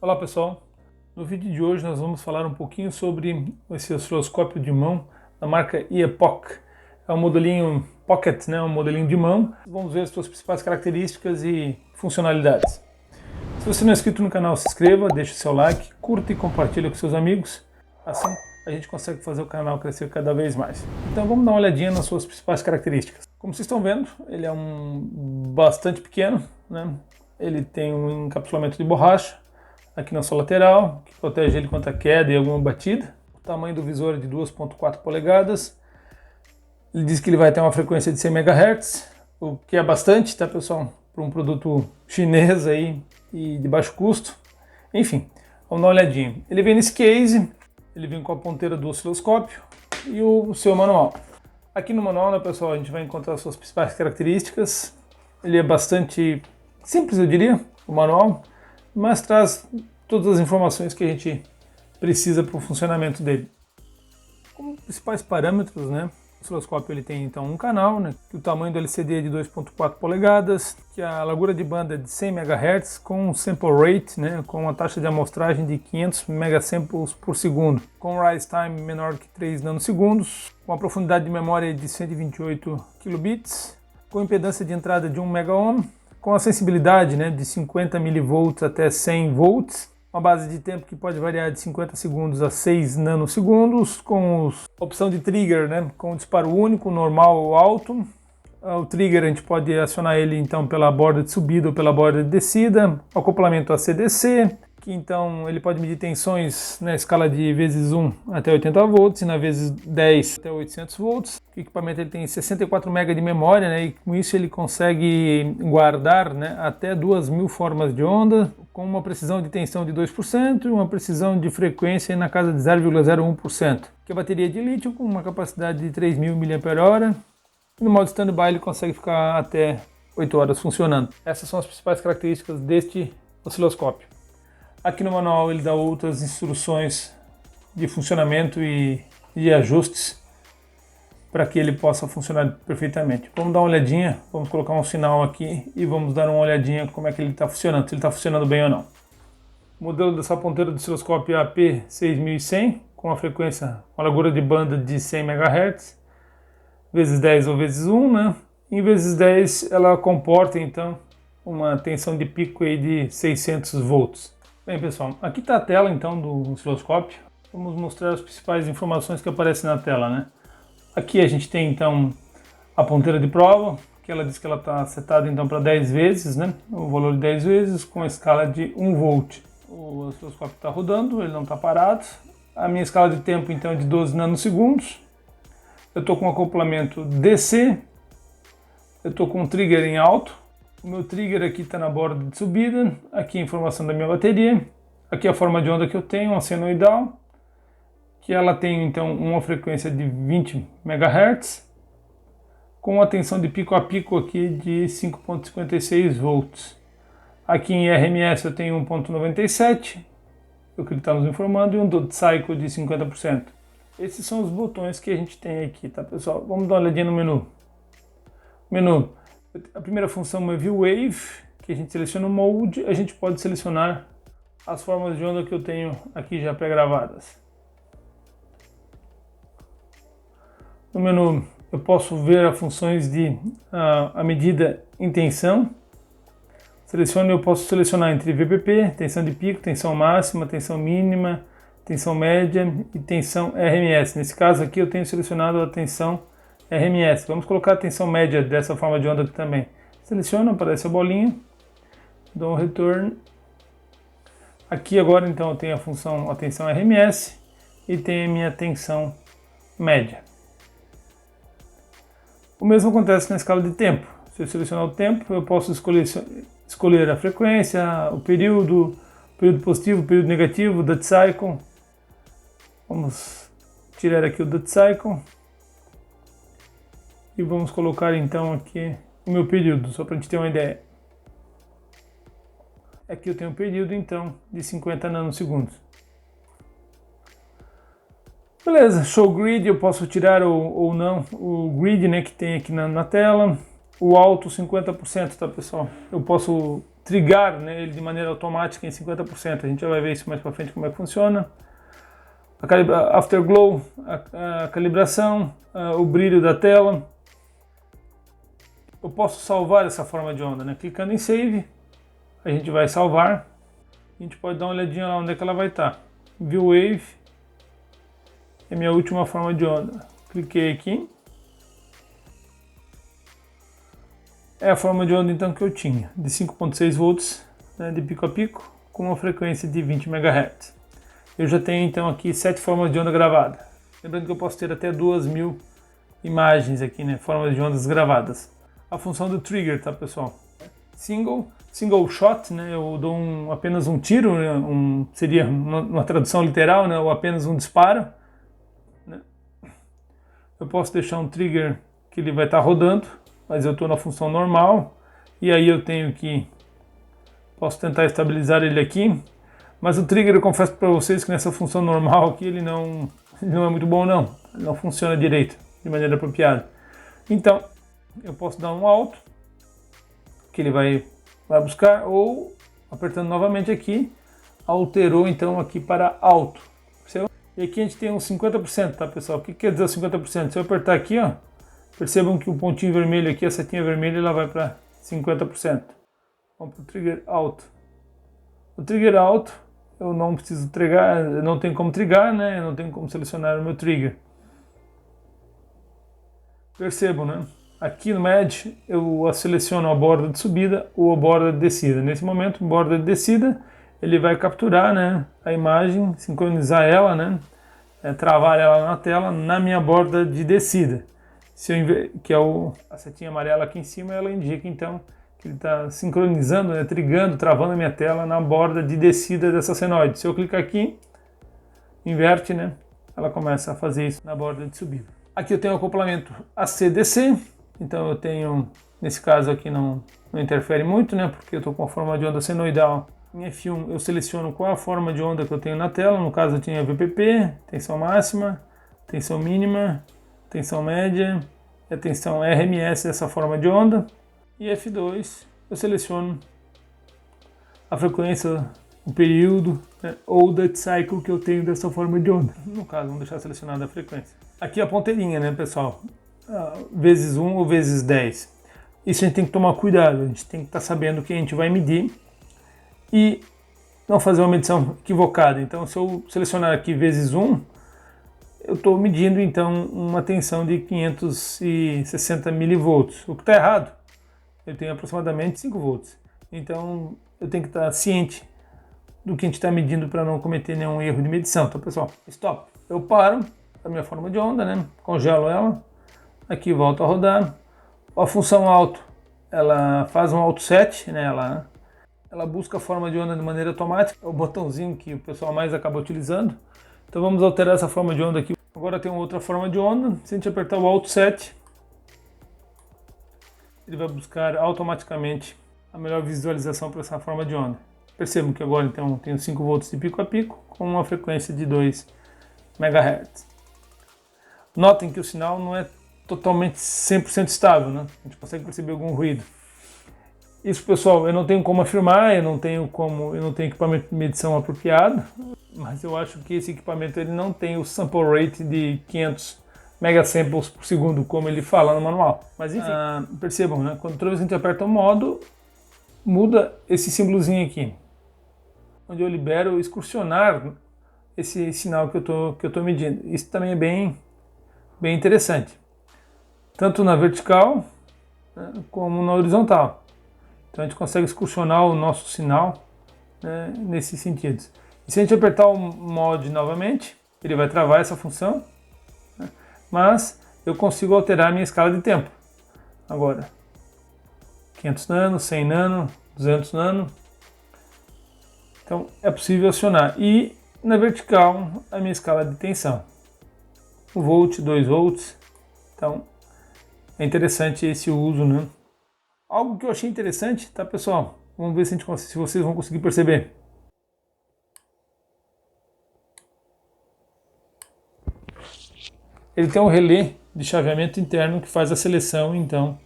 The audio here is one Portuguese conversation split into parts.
Olá pessoal, no vídeo de hoje nós vamos falar um pouquinho sobre esse osciloscópio de mão da marca Epoch. É um modelinho Pocket, um modelinho de mão. Vamos ver as suas principais características e funcionalidades. Se você não é inscrito no canal, se inscreva, deixe seu like, curta e compartilhe com seus amigos. Assim a gente consegue fazer o canal crescer cada vez mais. Então vamos dar uma olhadinha nas suas principais características. Como vocês estão vendo, ele é bastante pequeno, Ele tem um encapsulamento de borracha aqui na sua lateral, que protege ele contra queda e alguma batida. O tamanho do visor é de 2.4 polegadas. Ele diz que ele vai ter uma frequência de 100 MHz, o que é bastante, tá pessoal? Para um produto chinês aí e de baixo custo. Enfim, vamos dar uma olhadinha. Ele vem nesse case, ele vem com a ponteira do osciloscópio e o seu manual. Aqui no manual, pessoal, a gente vai encontrar as suas principais características. Ele é bastante simples, eu diria, o manual, mas traz todas as informações que a gente precisa para o funcionamento dele. Como principais parâmetros, o osciloscópio ele tem então um canal, que o tamanho do LCD é de 2.4 polegadas, que a largura de banda é de 100 MHz com um sample rate, com uma taxa de amostragem de 500 megasamples por segundo, com rise time menor que 3 nanosegundos, com a profundidade de memória de 128 kilobits, com impedância de entrada de 1 megaohm, com a sensibilidade de 50 mV até 100 volts, uma base de tempo que pode variar de 50 segundos a 6 nanosegundos, com a opção de trigger, com disparo único, normal ou alto. O trigger a gente pode acionar ele então pela borda de subida ou pela borda de descida, acoplamento AC/DC, que então ele pode medir tensões na escala de vezes 1 até 80 volts e na vezes 10 até 800 volts. O equipamento ele tem 64 MB de memória, e com isso ele consegue guardar até 2.000 formas de onda, com uma precisão de tensão de 2% e uma precisão de frequência na casa de 0,01%. Que é a bateria de lítio com uma capacidade de 3.000 mAh. E no modo standby ele consegue ficar até 8 horas funcionando. Essas são as principais características deste osciloscópio. Aqui no manual ele dá outras instruções de funcionamento e de ajustes para que ele possa funcionar perfeitamente. Vamos dar uma olhadinha, vamos colocar um sinal aqui e vamos dar uma olhadinha como é que ele está funcionando, se ele está funcionando bem ou não. O modelo dessa ponteira do osciloscópio é AP6100, com a frequência, uma largura de banda de 100 MHz, vezes 10 ou vezes 1, Em vezes 10 ela comporta então uma tensão de pico aí de 600 volts. Bem pessoal, aqui está a tela então do osciloscópio. Vamos mostrar as principais informações que aparecem na tela, Aqui a gente tem então a ponteira de prova, que ela diz que ela está setada então para 10 vezes, o valor de 10 vezes com a escala de 1 volt. O osciloscópio está rodando, ele não está parado. A minha escala de tempo então é de 12 nanosegundos. Eu estou com acoplamento DC, eu estou com um trigger em alto. O meu trigger aqui está na borda de subida, aqui a informação da minha bateria, aqui a forma de onda que eu tenho, uma senoidal, que ela tem então uma frequência de 20 MHz, com uma tensão de pico a pico aqui de 5.56 volts. Aqui em RMS eu tenho 1.97, o que ele está nos informando, e um dot cycle de 50%. Esses são os botões que a gente tem aqui, tá pessoal? Vamos dar uma olhadinha no menu. A primeira função é View Wave, que a gente seleciona o Mode, a gente pode selecionar as formas de onda que eu tenho aqui já pré-gravadas. No menu eu posso ver as funções de a medida em tensão. Eu posso selecionar entre VPP, tensão de pico, tensão máxima, tensão mínima, tensão média e tensão RMS. Nesse caso aqui eu tenho selecionado a tensão RMS. Vamos colocar a tensão média dessa forma de onda aqui também. Seleciono, aparece a bolinha, dou um return. Aqui agora então eu tenho a função a tensão RMS e tenho a minha tensão média. O mesmo acontece na escala de tempo. Se eu selecionar o tempo, eu posso escolher a frequência, o período positivo, o período negativo, o dot cycle. Vamos tirar aqui o dot cycle. E vamos colocar então aqui o meu período, só para a gente ter uma ideia. Aqui eu tenho um período então de 50 nanosegundos. Beleza, show grid, eu posso tirar ou não o grid que tem aqui na tela. O alto 50%, tá pessoal? Eu posso trigar, né, ele de maneira automática em 50%. A gente já vai ver isso mais para frente como é que funciona. A afterglow, a calibração, o brilho da tela. Eu posso salvar essa forma de onda, né? Clicando em Save, a gente vai salvar. A gente pode dar uma olhadinha lá onde é que ela vai estar. View Wave é minha última forma de onda. Cliquei aqui. É a forma de onda então que eu tinha, de 5.6 volts, né, de pico a pico, com uma frequência de 20 MHz. Eu já tenho então aqui 7 formas de onda gravadas. Lembrando que eu posso ter até 2.000 imagens aqui, né, formas de ondas gravadas. A função do trigger, tá pessoal? Single shot, né, eu dou apenas um tiro, né, seria uma tradução literal, né, ou apenas um disparo. Né. Eu posso deixar um trigger que ele vai estar rodando, mas eu estou na função normal, e aí eu tenho que, posso tentar estabilizar ele aqui, mas o trigger, eu confesso para vocês que nessa função normal aqui ele não é muito bom não, ele não funciona direito, de maneira apropriada. Então, eu posso dar um alto, que ele vai buscar, ou apertando novamente aqui, alterou então aqui para alto, percebeu? E aqui a gente tem uns 50%, tá pessoal? O que quer dizer os 50%? Se eu apertar aqui, ó, percebam que o pontinho vermelho aqui, a setinha vermelha, ela vai para 50%. Vamos para o trigger alto. O trigger alto, eu não preciso trigar, não tenho como trigar, né? Eu não tenho como selecionar o meu trigger. Percebam, né? Aqui no Edge eu seleciono a borda de subida ou a borda de descida. Nesse momento, borda de descida, ele vai capturar, né, a imagem, sincronizar ela, né? Travar ela na tela na minha borda de descida. Que é a setinha amarela aqui em cima, ela indica então que ele está sincronizando, né, trigando, travando a minha tela na borda de descida dessa senoide. Se eu clicar aqui, inverte, né, ela começa a fazer isso na borda de subida. Aqui eu tenho o acoplamento AC/DC, então eu tenho, nesse caso aqui não interfere muito, né, porque eu estou com a forma de onda senoidal. Em F1 eu seleciono qual a forma de onda que eu tenho na tela, no caso eu tinha VPP, tensão máxima, tensão mínima, tensão média e a tensão RMS dessa forma de onda. E F2 eu seleciono a frequência, o período, né, ou dead cycle que eu tenho dessa forma de onda. No caso, vamos deixar selecionada a frequência. Aqui a ponteirinha, né pessoal, vezes 1 ou vezes 10. Isso a gente tem que tomar cuidado, a gente tem que estar sabendo o que a gente vai medir e não fazer uma medição equivocada. Então se eu selecionar aqui vezes 1, eu estou medindo então uma tensão de 560 milivolts, o que está errado. Eu tenho aproximadamente 5 volts. Então eu tenho que estar ciente do que a gente está medindo para não cometer nenhum erro de medição, tá pessoal? Stop. Eu paro a minha forma de onda, né? Congelo ela. Aqui volto a rodar. A função alto, ela faz um auto set, né? Ela busca a forma de onda de maneira automática. É o botãozinho que o pessoal mais acaba utilizando. Então vamos alterar essa forma de onda aqui. Agora tem uma outra forma de onda. Se a gente apertar o Alt Set, ele vai buscar automaticamente a melhor visualização para essa forma de onda. Percebam que agora então tenho 5 volts de pico a pico com uma frequência de 2 MHz. Notem que o sinal não é totalmente 100% estável, né? A gente consegue perceber algum ruído. Isso, pessoal, eu não tenho como afirmar, eu não tenho equipamento de medição apropriado, mas eu acho que esse equipamento ele não tem o sample rate de 500 megasamples por segundo, como ele fala no manual. Mas enfim, percebam, né? Quando toda vez que a gente aperta o modo, muda esse símbolozinho aqui, onde eu libero excursionar esse sinal que eu tô medindo. Isso também é bem interessante, tanto na vertical, né, como na horizontal. Então a gente consegue excursionar o nosso sinal, né, nesses sentidos. E se a gente apertar o mod novamente, ele vai travar essa função, né, mas eu consigo alterar a minha escala de tempo. Agora, 500 nano, 100 nano, 200 nano. Então é possível acionar. E na vertical, a minha escala de tensão. 1 volt, 2 volts. Então é interessante esse uso, né? Algo que eu achei interessante, tá pessoal? Vamos ver se vocês vão conseguir perceber. Ele tem um relé de chaveamento interno que faz a seleção, então,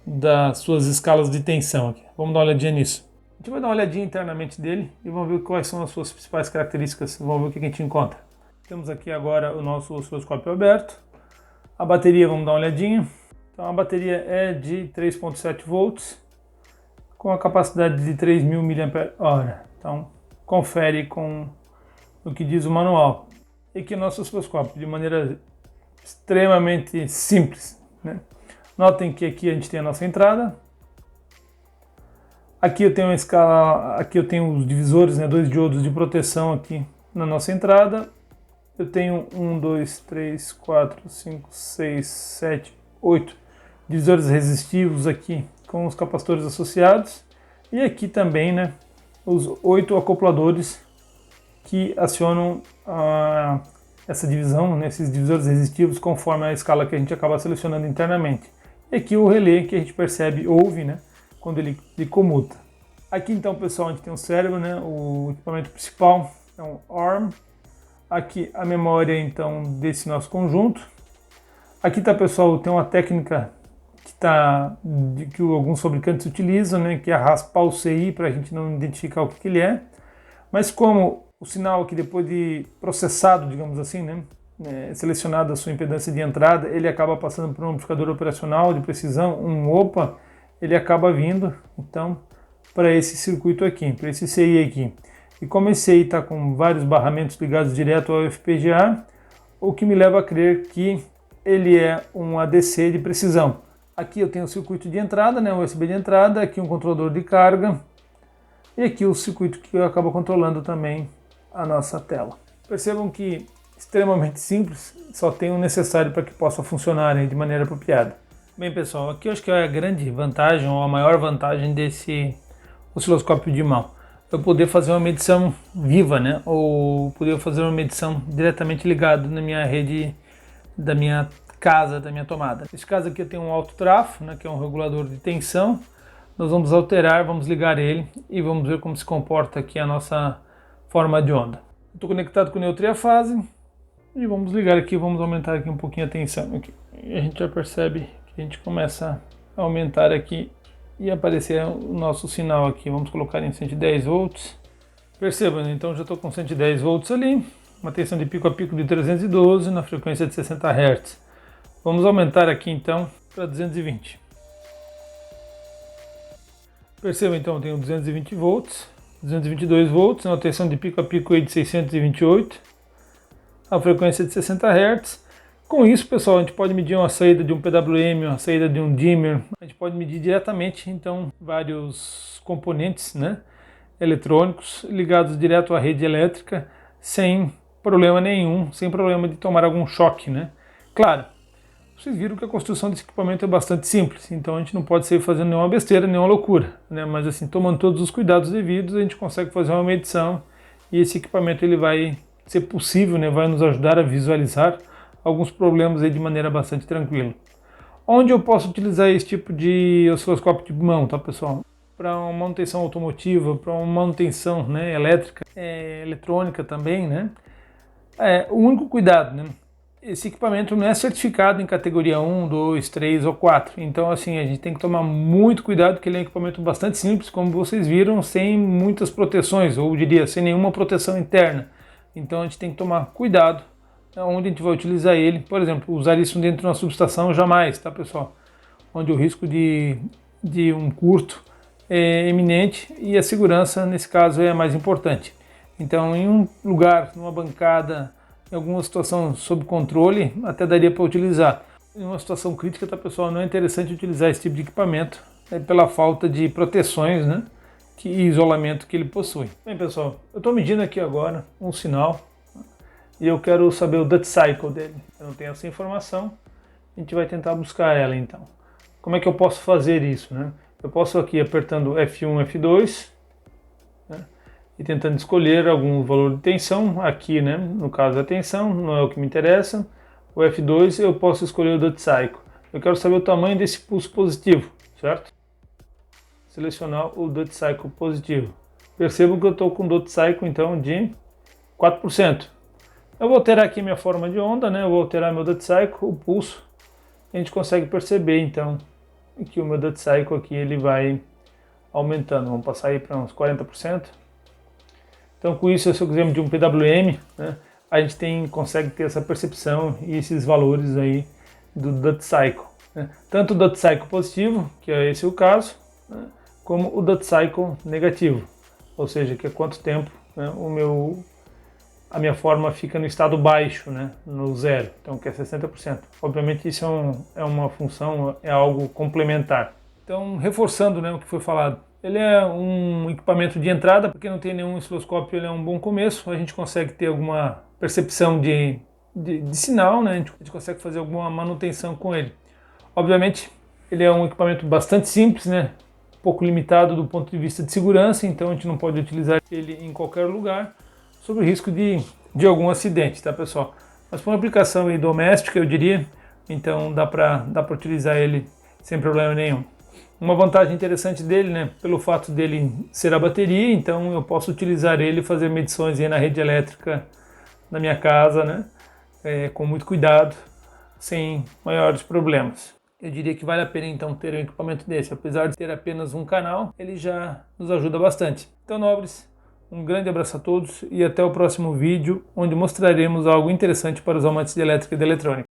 das suas escalas de tensão aqui. Vamos dar uma olhadinha nisso. A gente vai dar uma olhadinha internamente dele e vamos ver quais são as suas principais características, vamos ver o que a gente encontra. Temos aqui agora o nosso osciloscópio aberto. A bateria, vamos dar uma olhadinha. Então a bateria é de 3.7 volts com a capacidade de 3.000 mAh. Então confere com o que diz o manual. E aqui o nosso osciloscópio de maneira extremamente simples, né? Notem que aqui a gente tem a nossa entrada. Aqui eu tenho uma escala, aqui eu tenho os divisores, né, 2 diodos de proteção aqui na nossa entrada. Eu tenho 1, 2, 3, 4, 5, 6, 7, 8 divisores resistivos aqui com os capacitores associados. E aqui também, né, os 8 acopladores que acionam essa divisão, né, esses divisores resistivos conforme a escala que a gente acaba selecionando internamente. E aqui o relé que a gente percebe, ouve, né, quando ele comuta. Aqui então, pessoal, a gente tem o cérebro, né, o equipamento principal é um ARM. Aqui a memória então desse nosso conjunto. Aqui tá, pessoal, tem uma técnica que alguns fabricantes utilizam, né, que é raspar o CI para a gente não identificar o que ele é. Mas como o sinal aqui depois de processado, digamos assim, né, selecionado a sua impedância de entrada, ele acaba passando por um amplificador operacional de precisão, um OPA, ele acaba vindo então para esse circuito aqui, para esse CI aqui. E como esse CI está com vários barramentos ligados direto ao FPGA, o que me leva a crer que ele é um ADC de precisão. Aqui eu tenho o circuito de entrada, né, USB de entrada, aqui um controlador de carga e aqui o circuito que acaba controlando também a nossa tela. Percebam que extremamente simples, só tem o necessário para que possa funcionar de maneira apropriada. Bem, pessoal, aqui eu acho que é a grande vantagem, ou a maior vantagem desse osciloscópio de mão. Eu poder fazer uma medição viva, né? Ou poder fazer uma medição diretamente ligado na minha rede da minha casa, da minha tomada. Nesse caso aqui eu tenho um alto trafo, né, que é um regulador de tensão. Nós vamos alterar, vamos ligar ele e vamos ver como se comporta aqui a nossa forma de onda. Estou conectado com o neutro e a fase e vamos ligar aqui, vamos aumentar aqui um pouquinho a tensão aqui. E a gente já percebe que a gente começa a aumentar aqui e aparecer o nosso sinal aqui. Vamos colocar em 110 volts. Percebam, né? Então já estou com 110 volts ali, uma tensão de pico a pico de 312 na frequência de 60 Hz. Vamos aumentar aqui então para 220. Percebam então, eu tenho 220 volts, 222 volts, uma tensão de pico a pico aí de 628, a frequência de 60 Hz. Com isso, pessoal, a gente pode medir uma saída de um PWM, uma saída de um dimmer. A gente pode medir diretamente, então, vários componentes, né, eletrônicos ligados direto à rede elétrica, sem problema nenhum, sem problema de tomar algum choque, né. Claro, vocês viram que a construção desse equipamento é bastante simples, então a gente não pode sair fazendo nenhuma besteira, nenhuma loucura, né, mas assim, tomando todos os cuidados devidos, a gente consegue fazer uma medição e esse equipamento ele vai ser possível, né, vai nos ajudar a visualizar alguns problemas aí de maneira bastante tranquila. Onde eu posso utilizar esse tipo de osciloscópio de mão, tá, pessoal? Para uma manutenção automotiva, para uma manutenção, né, elétrica, eletrônica também, né? O único cuidado, né? Esse equipamento não é certificado em categoria 1, 2, 3 ou 4. Então, assim, a gente tem que tomar muito cuidado, porque ele é um equipamento bastante simples, como vocês viram, sem muitas proteções, ou diria, sem nenhuma proteção interna. Então, a gente tem que tomar cuidado onde a gente vai utilizar ele. Por exemplo, usar isso dentro de uma subestação, jamais, tá, pessoal? Onde o risco de um curto é eminente e a segurança, nesse caso, é a mais importante. Então, em um lugar, numa bancada, em alguma situação sob controle, até daria para utilizar. Em uma situação crítica, tá, pessoal, não é interessante utilizar esse tipo de equipamento, pela falta de proteções, né, e isolamento que ele possui. Bem, pessoal, eu estou medindo aqui agora um sinal e eu quero saber o duty cycle dele. Eu não tenho essa informação, a gente vai tentar buscar ela então. Como é que eu posso fazer isso, né? Eu posso aqui apertando F1, F2, né, e tentando escolher algum valor de tensão, aqui, né, no caso a tensão, não é o que me interessa. O F2 eu posso escolher o duty cycle. Eu quero saber o tamanho desse pulso positivo, certo? Selecionar o duty cycle positivo. Percebam que eu estou com um duty cycle então de 4%. Eu vou alterar aqui minha forma de onda, né? Eu vou alterar meu duty cycle, o pulso. A gente consegue perceber então que o meu duty cycle aqui ele vai aumentando, vamos passar aí para uns 40%. Então com isso, se eu quiser medir um PWM, né, a gente consegue ter essa percepção e esses valores aí do Dutt Cycle, né? Tanto o Dutt Cycle positivo, que é esse o caso, né, como o Dutt Cycle negativo, ou seja, que é quanto tempo, né, a minha forma fica no estado baixo, né, no zero, então que é 60%. Obviamente isso é uma função, é algo complementar. Então, reforçando, né, o que foi falado, ele é um equipamento de entrada, porque não tem nenhum osciloscópio, ele é um bom começo, a gente consegue ter alguma percepção de sinal, né, a gente consegue fazer alguma manutenção com ele. Obviamente, ele é um equipamento bastante simples, né, um pouco limitado do ponto de vista de segurança, então a gente não pode utilizar ele em qualquer lugar, sob o risco de algum acidente, tá, pessoal? Mas para uma aplicação aí doméstica, eu diria, então dá para utilizar ele sem problema nenhum. Uma vantagem interessante dele, né, pelo fato dele ser a bateria, então eu posso utilizar ele e fazer medições aí na rede elétrica da minha casa, né, com muito cuidado, sem maiores problemas. Eu diria que vale a pena então ter um equipamento desse, apesar de ter apenas um canal, ele já nos ajuda bastante. Então, nobres, um grande abraço a todos e até o próximo vídeo, onde mostraremos algo interessante para os amantes de elétrica e de eletrônica.